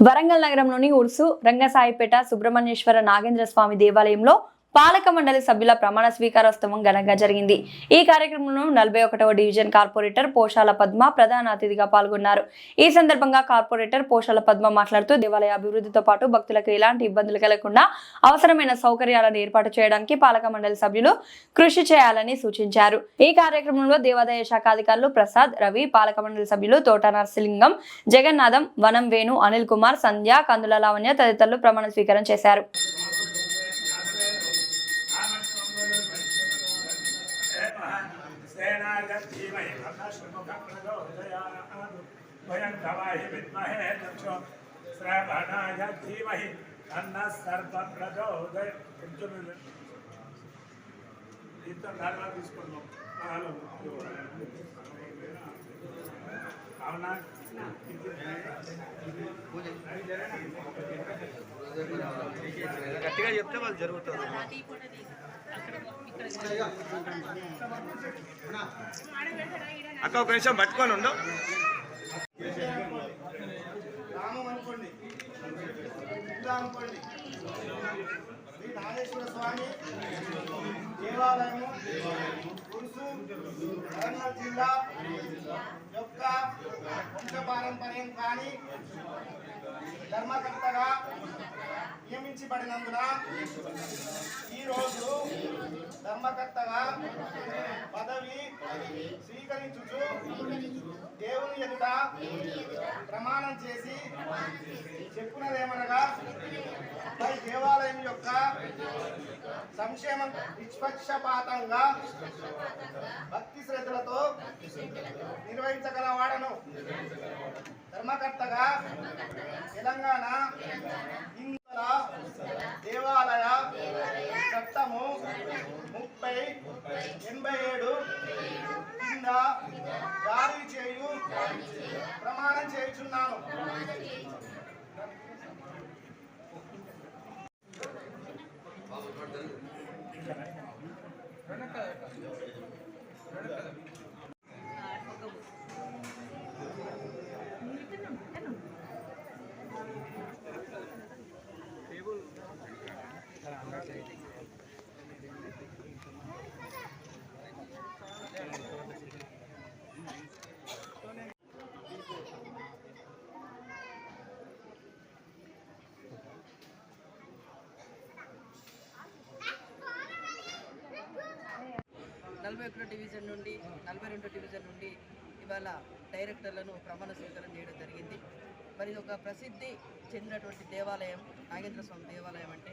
వరంగల్ నగరంలోని ఉర్సు రంగసాయిపేట సుబ్రహ్మణ్యేశ్వర నాగేంద్ర స్వామి దేవాలయంలో పాలక మండలి సభ్యుల ప్రమాణ స్వీకారోత్సవం ఘనంగా జరిగింది। ఈ కార్యక్రమంలో 41వ డివిజన్ కార్పొరేటర్ పోషాల పద్మ ప్రధాన అతిథిగా పాల్గొన్నారు। ఈ సందర్భంగా కార్పొరేటర్ పోషాల పద్మ మాట్లాడుతూ దేవాలయ అభివృద్ధితో పాటు భక్తులకు ఎలాంటి ఇబ్బందులు కలగకుండా అవసరమైన సౌకర్యాలను ఏర్పాటు చేయడానికి పాలక మండలి సభ్యులు కృషి చేయాలని సూచించారు। ఈ కార్యక్రమంలో దేవాదాయ శాఖ అధికారులు ప్రసాద్, రవి, పాలక మండలి సభ్యులు తోట నరసింహం, జగన్నాథం, వనం వేణు, అనిల్ కుమార్, సంధ్య, కందుల లావణ్య తదితరులు ప్రమాణ స్వీకారం చేశారు। గట్టిగా చెప్తే వాళ్ళు జరుగుతుంది। అక్క ఒక నిమిషం పట్టుకొని ఉండు। శ్రీ నాగేశ్వర స్వామి దేవాలయము ఉర్సు వరంగల్ జిల్లా యొక్క వంశపారంపర్యం కానీ ధర్మకర్తగా నియమించబడినందున ఈరోజు ధర్మకర్తగా పదవి స్వీకరించుచు దేవుని ఎదుట ప్రమాణం చేసి చెప్పునదేమనగా పై దేవాలయం యొక్క సంక్షేమం నిష్పక్షపాతంగా భక్తి శ్రద్ధలతో నిర్వహించగలవాడను। ధర్మకర్తగా తెలంగాణ హిందువుల దేవాలయ చట్టము 3087 కింద జారీ చేయు ప్రమాణం చేయుచున్నాను। డివిజన్ నుండి 42 డివిజన్ నుండి ఇవాళ డైరెక్టర్లను ప్రమాణ స్వీకారం చేయడం జరిగింది। మరి ఒక ప్రసిద్ధి చెందినటువంటి దేవాలయం నాగేంద్ర స్వామి దేవాలయం అంటే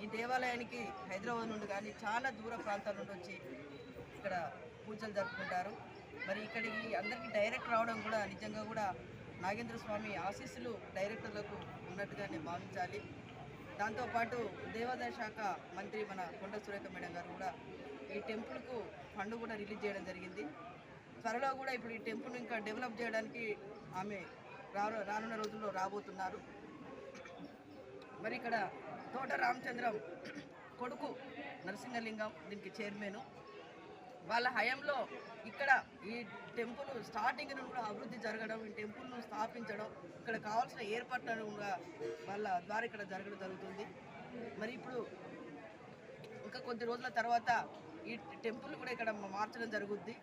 ఈ దేవాలయానికి హైదరాబాద్ నుండి కానీ చాలా దూర ప్రాంతాల నుండి వచ్చి ఇక్కడ పూజలు జరుపుకుంటారు। మరి ఇక్కడికి అందరికీ డైరెక్ట్ రావడం కూడా నిజంగా కూడా నాగేంద్ర స్వామి ఆశీస్సులు డైరెక్టర్లకు ఉన్నట్టుగానే భావించాలి। దాంతోపాటు దేవాదాయ శాఖ మంత్రి మన కొండ సురేఖ మేడం గారు కూడా ఈ టెంపుల్కు ఫండ్ కూడా రిలీజ్ చేయడం జరిగింది। త్వరలో కూడా ఇప్పుడు ఈ టెంపుల్ ఇంకా డెవలప్ చేయడానికి ఆమె రానున్న రోజుల్లో రాబోతున్నారు। మరి ఇక్కడ తోట రామచంద్రం కొడుకు నరసింహలింగం దీనికి చైర్మన్, వాళ్ళ హయాంలో ఇక్కడ ఈ టెంపుల్ స్టార్టింగ్ నుండి కూడా అభివృద్ధి జరగడం, ఈ టెంపుల్ను స్థాపించడం, ఇక్కడ కావాల్సిన ఏర్పాట్లను కూడా వాళ్ళ ద్వారా ఇక్కడ జరగడం జరుగుతుంది। మరి ఇప్పుడు ఇంకా కొద్ది రోజుల తర్వాత ఈ టెంపుల్ కూడా ఇక్కడ మార్చడం జరుగుద్ది,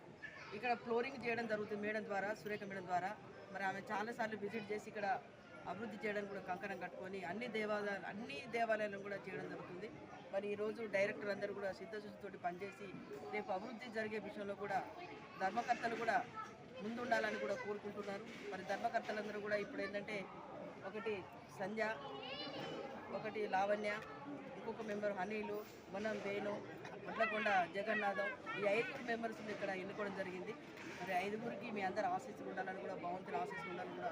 ఇక్కడ ఫ్లోరింగ్ చేయడం జరుగుతుంది మేడం ద్వారా, సురేఖ మేడం ద్వారా। మరి ఆమె చాలాసార్లు విజిట్ చేసి ఇక్కడ అభివృద్ధి చేయడానికి కూడా కంకణం కట్టుకొని అన్ని దేవాలయాలను కూడా చేయడం జరుగుతుంది। మరి ఈరోజు డైరెక్టర్ అందరూ కూడా సిద్ధశుద్ధితోటి పనిచేసి రేపు అభివృద్ధి జరిగే విషయంలో కూడా ధర్మకర్తలు కూడా ముందుండాలని కూడా కోరుకుంటున్నారు। మరి ధర్మకర్తలందరూ కూడా ఇప్పుడు ఏంటంటే ఒకటి సంధ్య, ఒకటి లావణ్య, ఇంకొక మెంబర్ అనిలు, వనం వేణు, వడ్లకొండ జగన్నాథం, ఈ 5 మెంబర్స్ ఇక్కడ ఎన్నుకోవడం జరిగింది। మరి 5గురికి మీ అందరు ఆశీస్సులు ఉండాలని కూడా భగవంతుని ఆశీస్సులు ఉండాలని కూడా